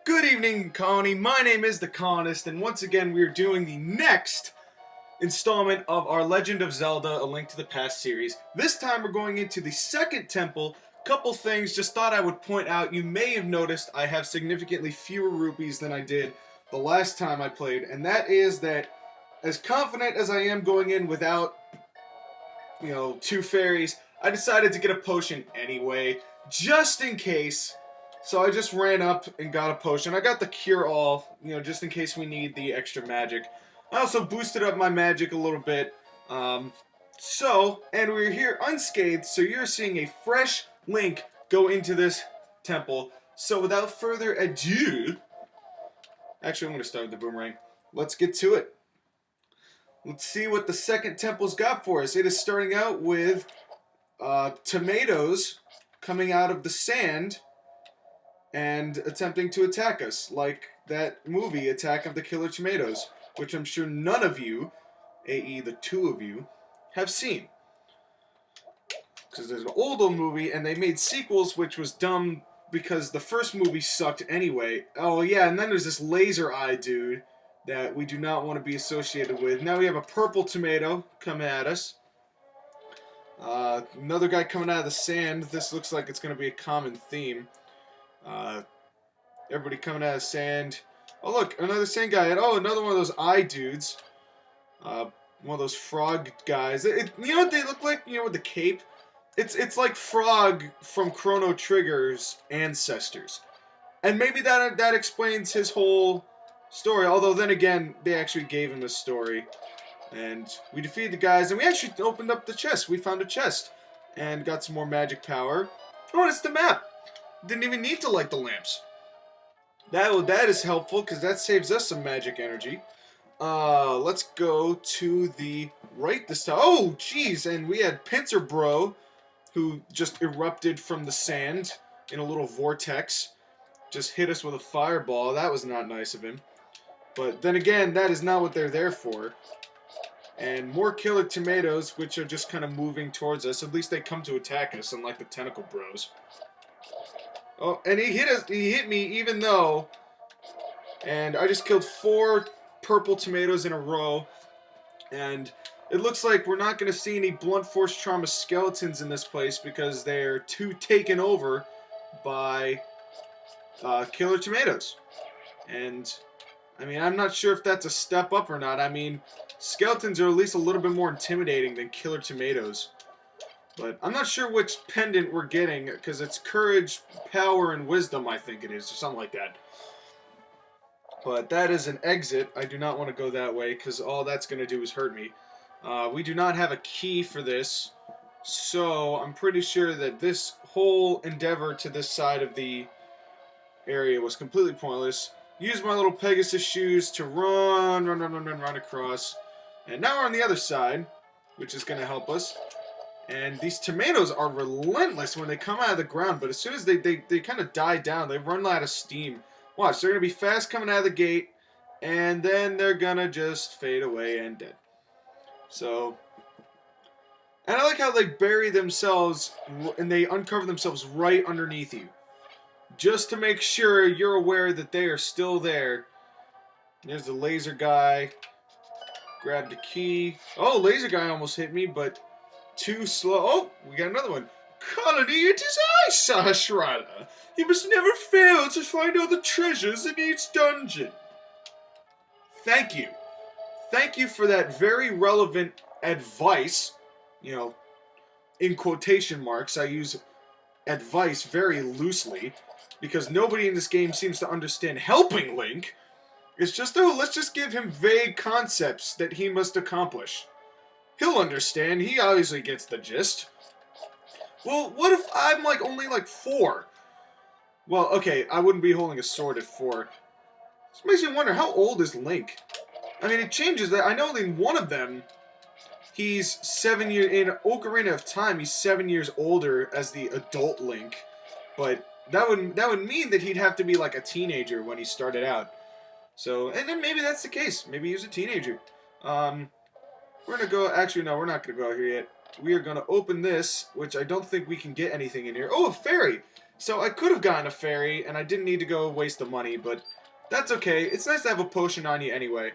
Good evening, Colony. My name is the Colonist, and once again we are doing the next installment of our Legend of Zelda: A Link to the Past series. This time we're going into the second temple. Couple things just thought I would point out. You may have noticed I have significantly fewer rupees than I did the last time I played, and that is that as confident as I am going in without, two fairies, I decided to get a potion anyway, just in case. So I just ran up and got a potion. I got the cure-all, just in case we need the extra magic. I also boosted up my magic a little bit. And we're here unscathed, so you're seeing a fresh Link go into this temple. So without further ado, actually I'm going to start with the boomerang. Let's get to it. Let's see what the second temple's got for us. It is starting out with tomatoes coming out of the sand and attempting to attack us, like that movie, Attack of the Killer Tomatoes, which I'm sure none of you, i.e. the two of you, have seen. Because there's an old movie, and they made sequels, which was dumb because the first movie sucked anyway. Oh yeah, and then there's this laser eye dude that we do not want to be associated with. Now we have a purple tomato coming at us. Another guy coming out of the sand. This looks like it's going to be a common theme. Everybody coming out of sand. Oh look, another sand guy. And, another one of those eye dudes. One of those frog guys. You know what they look like? With the cape? It's like Frog from Chrono Trigger's ancestors. And maybe that explains his whole story. Although then again, they actually gave him a story. And we defeated the guys, and we actually opened up the chest. We found a chest. And got some more magic power. Oh, and it's the map. Didn't even need to light the lamps. That is helpful, because that saves us some magic energy. Let's go to the right this time. Oh, jeez, and we had Pincer Bro, who just erupted from the sand in a little vortex. Just hit us with a fireball. That was not nice of him. But then again, that is not what they're there for. And more killer tomatoes, which are just kind of moving towards us. At least they come to attack us, unlike the tentacle bros. Oh, and he hit us. He hit me, even though. And I just killed 4 purple tomatoes in a row. And it looks like we're not going to see any blunt force trauma skeletons in this place because they're too taken over by killer tomatoes. And I mean, I'm not sure if that's a step up or not. I mean, skeletons are at least a little bit more intimidating than killer tomatoes. But I'm not sure which pendant we're getting, because it's courage, power, and wisdom, I think it is, or something like that. But that is an exit. I do not want to go that way, because all that's going to do is hurt me. We do not have a key for this, so I'm pretty sure that this whole endeavor to this side of the area was completely pointless. Use my little Pegasus shoes to run across. And now we're on the other side, which is going to help us. And these tomatoes are relentless when they come out of the ground, but as soon as they kind of die down, they run out of steam. Watch, they're going to be fast coming out of the gate, and then they're going to just fade away and dead. So, and I like how they bury themselves, and they uncover themselves right underneath you. Just to make sure you're aware that they are still there. There's the laser guy. Grab the key. Oh, laser guy almost hit me, but too slow. Oh, we got another one. Colony, it is I, Sahasrara. You must never fail to find all the treasures in each dungeon. Thank you. Thank you for that very relevant advice. In quotation marks, I use advice very loosely, because nobody in this game seems to understand helping Link. It's just, let's just give him vague concepts that he must accomplish. He'll understand. He obviously gets the gist. Well, what if I'm only 4? Well, okay, I wouldn't be holding a sword at 4. This makes me wonder, how old is Link? I mean, it changes that. I know in one of them, he's 7 years, in Ocarina of Time, he's 7 years older as the adult Link. But that would mean that he'd have to be like a teenager when he started out. So, and then maybe that's the case. Maybe he was a teenager. We're going to go... Actually, no, we're not going to go out here yet. We are going to open this, which I don't think we can get anything in here. Oh, a fairy! So I could have gotten a fairy, and I didn't need to go waste the money, but that's okay. It's nice to have a potion on you anyway.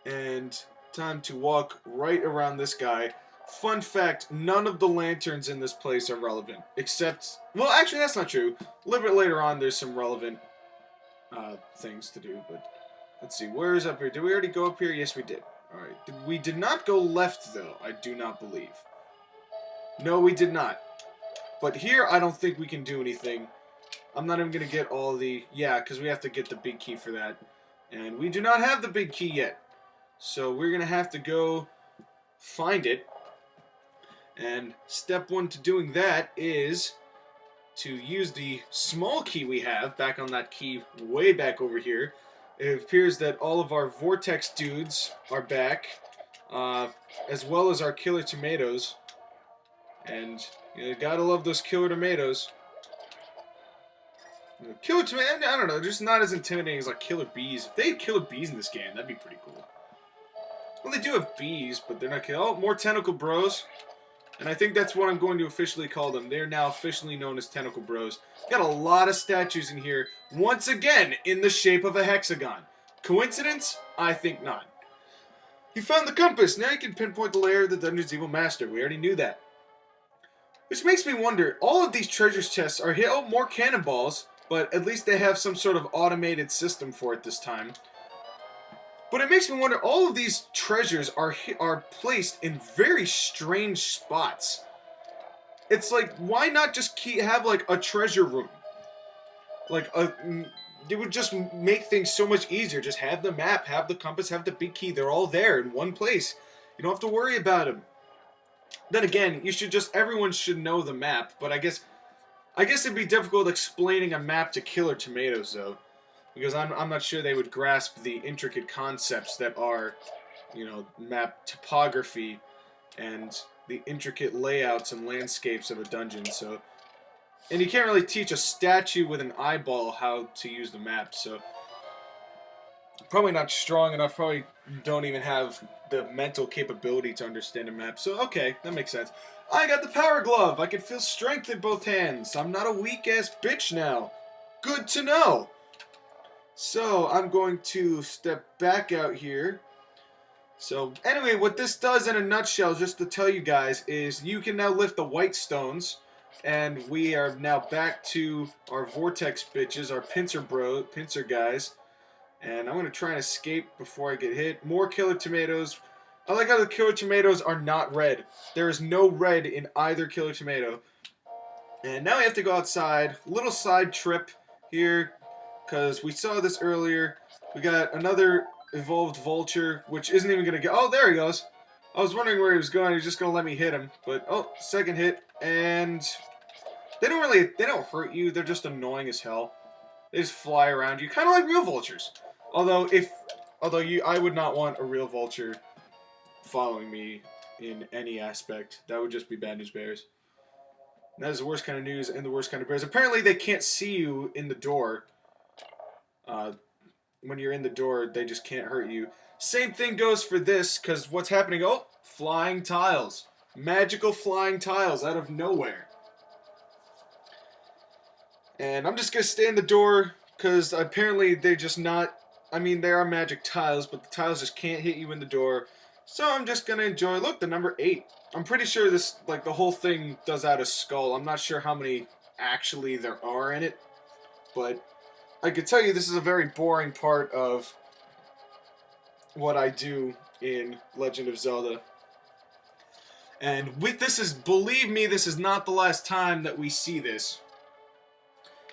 And time to walk right around this guy. Fun fact, none of the lanterns in this place are relevant. Except, well, actually that's not true. A little bit later on there's some relevant things to do, but let's see, where is up here? Did we already go up here? Yes, we did. Alright, we did not go left, though, I do not believe. No, we did not. But here, I don't think we can do anything. I'm not even going to get all the... Yeah, because we have to get the big key for that. And we do not have the big key yet. So we're going to have to go find it. And step one to doing that is to use the small key we have, back on that key way back over here. It appears that all of our vortex dudes are back, as well as our killer tomatoes. And you gotta love those killer tomatoes. Killer tomato, I don't know, just not as intimidating as like killer bees. If they had killer bees in this game, that'd be pretty cool. Well, they do have bees, but they're not killer. Oh, more tentacle bros. And I think that's what I'm going to officially call them. They're now officially known as tentacle bros. Got a lot of statues in here, once again, in the shape of a hexagon. Coincidence? I think not. You found the compass. Now you can pinpoint the lair of the dungeon's evil master. We already knew that. Which makes me wonder, all of these treasure chests are here. Oh, more cannonballs, but at least they have some sort of automated system for it this time. But it makes me wonder, all of these treasures are placed in very strange spots. It's like, why not just have like a treasure room? Like, it would just make things so much easier. Just have the map, have the compass, have the big key. They're all there in one place. You don't have to worry about them. Then again, everyone should know the map, but I guess it'd be difficult explaining a map to killer tomatoes, though. Because I'm not sure they would grasp the intricate concepts that are, you know, map topography and the intricate layouts and landscapes of a dungeon. So, and you can't really teach a statue with an eyeball how to use the map. So, probably not strong enough. Probably don't even have the mental capability to understand a map. So, okay, that makes sense. I got the power glove. I can feel strength in both hands. I'm not a weak-ass bitch now. Good to know. So, I'm going to step back out here. So, anyway, what this does in a nutshell, just to tell you guys, is you can now lift the white stones. And we are now back to our vortex bitches, our pincer guys. And I'm going to try and escape before I get hit. More killer tomatoes. I like how the killer tomatoes are not red. There is no red in either killer tomato. And now we have to go outside. Little side trip here, because we saw this earlier. We got another evolved vulture, which isn't even going to get... Oh, there he goes. I was wondering where he was going. He was just going to let me hit him. But, oh, second hit. And they don't hurt you. They're just annoying as hell. They just fly around you, kind of like real vultures. Although I would not want a real vulture following me in any aspect. That would just be bad news bears. And that is the worst kind of news and the worst kind of bears. Apparently they can't see you in the door. When you're in the door, they just can't hurt you. Same thing goes for this, because what's happening? Oh, flying tiles. Magical flying tiles out of nowhere. And I'm just going to stay in the door, because apparently they're just not... I mean, they are magic tiles, but the tiles just can't hit you in the door. So I'm just going to enjoy... Look, the number 8. I'm pretty sure this, like, the whole thing does out a skull. I'm not sure how many actually there are in it. But I could tell you this is a very boring part of what I do in Legend of Zelda. And believe me, this is not the last time that we see this.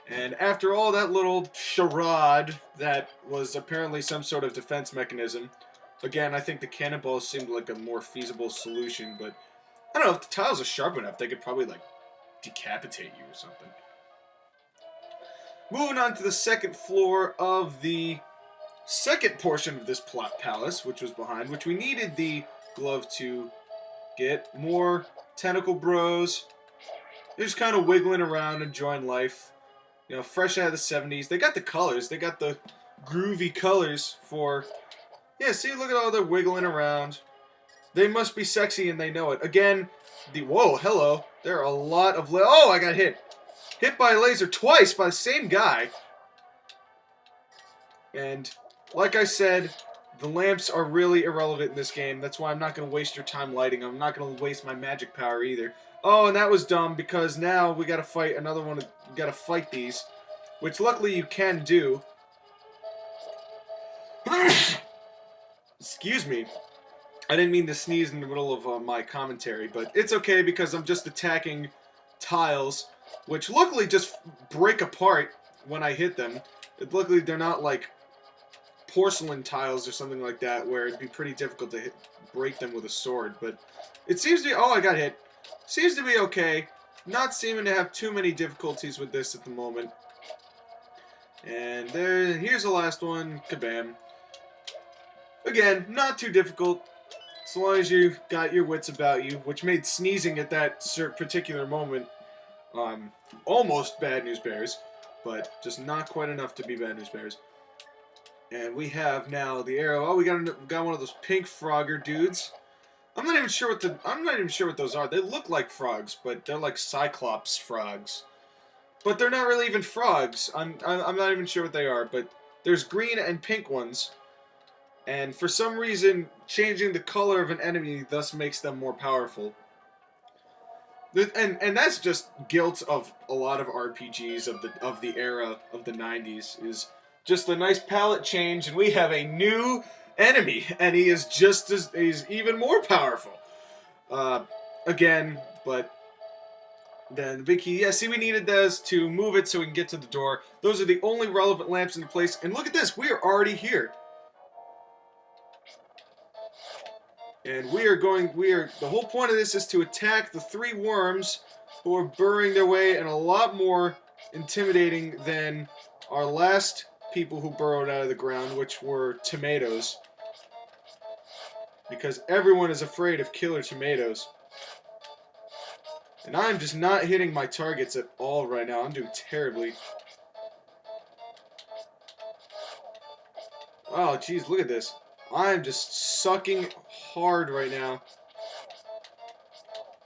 And after all that little charade that was apparently some sort of defense mechanism, again, I think the cannonballs seemed like a more feasible solution, but I don't know, if the tiles are sharp enough, they could probably, like, decapitate you or something. Moving on to the second floor of the second portion of this palace, which was behind, which we needed the glove to get. More tentacle bros. They're just kind of wiggling around, enjoying life. You know, fresh out of the 70s. They got the colors. They got the groovy colors for... Yeah, see, look at all the wiggling around. They must be sexy and they know it. Again, whoa, hello. There are a lot of... Oh, I got hit. Hit by a laser twice by the same guy. And like I said, the lamps are really irrelevant in this game. That's why I'm not going to waste your time lighting them. I'm not going to waste my magic power either. Oh, and that was dumb because now we got to fight another one. We got to fight these, which luckily you can do. Excuse me. I didn't mean to sneeze in the middle of my commentary, but it's okay because I'm just attacking tiles, which luckily just break apart when I hit them. Luckily, they're not like porcelain tiles or something like that, where it'd be pretty difficult to break them with a sword. But it seems to be... Oh, I got hit. Seems to be okay. Not seeming to have too many difficulties with this at the moment. And here's the last one. Kabam. Again, not too difficult. As long as you got your wits about you, which made sneezing at that particular moment almost bad news bears, but just not quite enough to be bad news bears. And we have now the arrow. Oh, we got one of those pink Frogger dudes. I'm not even sure what those are. They look like frogs, but they're like Cyclops frogs. But they're not really even frogs. I'm not even sure what they are, but there's green and pink ones. And for some reason, changing the color of an enemy thus makes them more powerful. And that's just guilt of a lot of RPGs of the era of the 90s, is just a nice palette change, and we have a new enemy, and he is he's even more powerful. Again, but then the big key, yeah, see, we needed those to move it so we can get to the door. Those are the only relevant lamps in the place, and look at this, we are already here. And the whole point of this is to attack the 3 worms who are burrowing their way, and a lot more intimidating than our last people who burrowed out of the ground, which were tomatoes. Because everyone is afraid of killer tomatoes. And I'm just not hitting my targets at all right now. I'm doing terribly. Oh, jeez, look at this. I'm just sucking hard right now.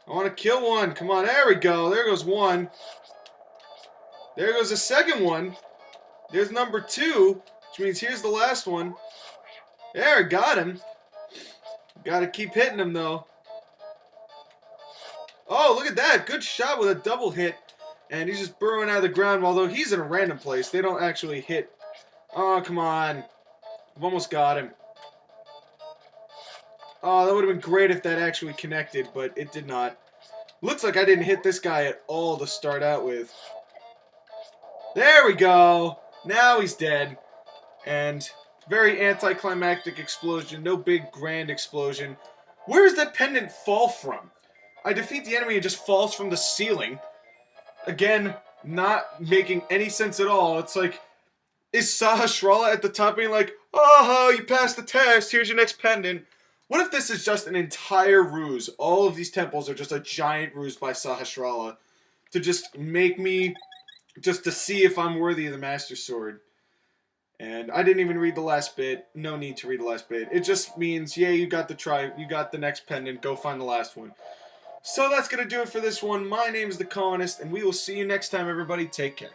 I want to kill one. Come on, there we go. There goes one. There goes the second one. There's number 2, which means here's the last one. There, got him. Gotta keep hitting him, though. Oh, look at that. Good shot with a double hit. And he's just burrowing out of the ground, although he's in a random place. They don't actually hit. Oh, come on. I've almost got him. Oh, that would have been great if that actually connected, but it did not. Looks like I didn't hit this guy at all to start out with. There we go. Now he's dead. And very anticlimactic explosion. No big grand explosion. Where does that pendant fall from? I defeat the enemy and it just falls from the ceiling. Again, not making any sense at all. It's like, is Sahasrara at the top being like, oh, you passed the test, here's your next pendant. What if this is just an entire ruse? All of these temples are just a giant ruse by Sahasrara to just make me, just to see if I'm worthy of the Master Sword. And I didn't even read the last bit. No need to read the last bit. It just means, yeah, you got the next pendant, go find the last one. So that's going to do it for this one. My name is NWEColonist, and we will see you next time, everybody. Take care.